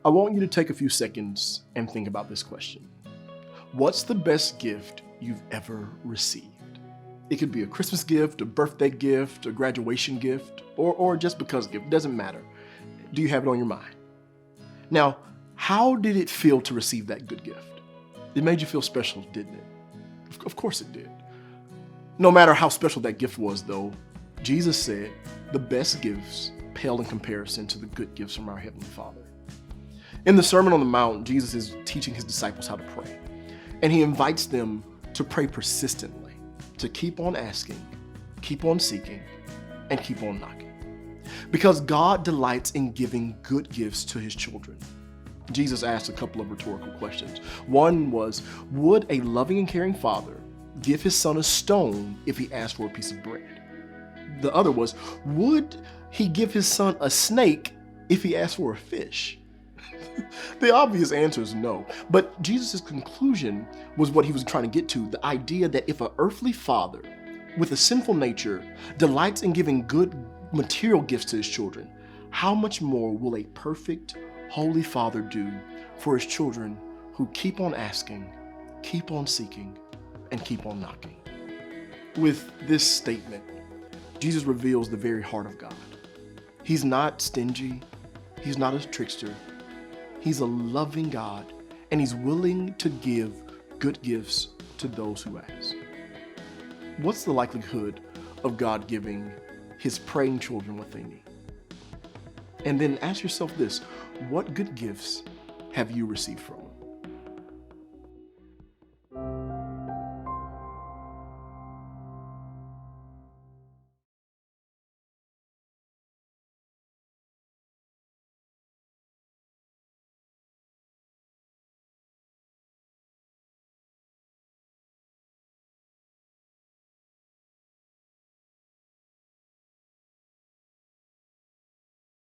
I want you to take a few seconds and think about this question. What's the best gift you've ever received? It could be a Christmas gift, a birthday gift, a graduation gift, or just because gift. It doesn't matter. Do you have it on your mind? Now, how did it feel to receive that good gift? It made you feel special, didn't it? Of course it did. No matter how special that gift was, though, Jesus said the best gifts pale in comparison to the good gifts from our Heavenly Father. In the Sermon on the Mount, Jesus is teaching his disciples how to pray, and he invites them to pray persistently, to keep on asking, keep on seeking, and keep on knocking. Because God delights in giving good gifts to his children. Jesus asked a couple of rhetorical questions. One was, would a loving and caring father give his son a stone if he asked for a piece of bread? The other was, would he give his son a snake if he asked for a fish? The obvious answer is no. But Jesus' conclusion was what he was trying to get to, the idea that if an earthly father with a sinful nature delights in giving good material gifts to his children, how much more will a perfect, holy Father do for his children who keep on asking, keep on seeking, and keep on knocking? With this statement, Jesus reveals the very heart of God. He's not stingy. He's not a trickster. He's a loving God, and he's willing to give good gifts to those who ask. What's the likelihood of God giving his praying children what they need? And then ask yourself this: what good gifts have you received from him?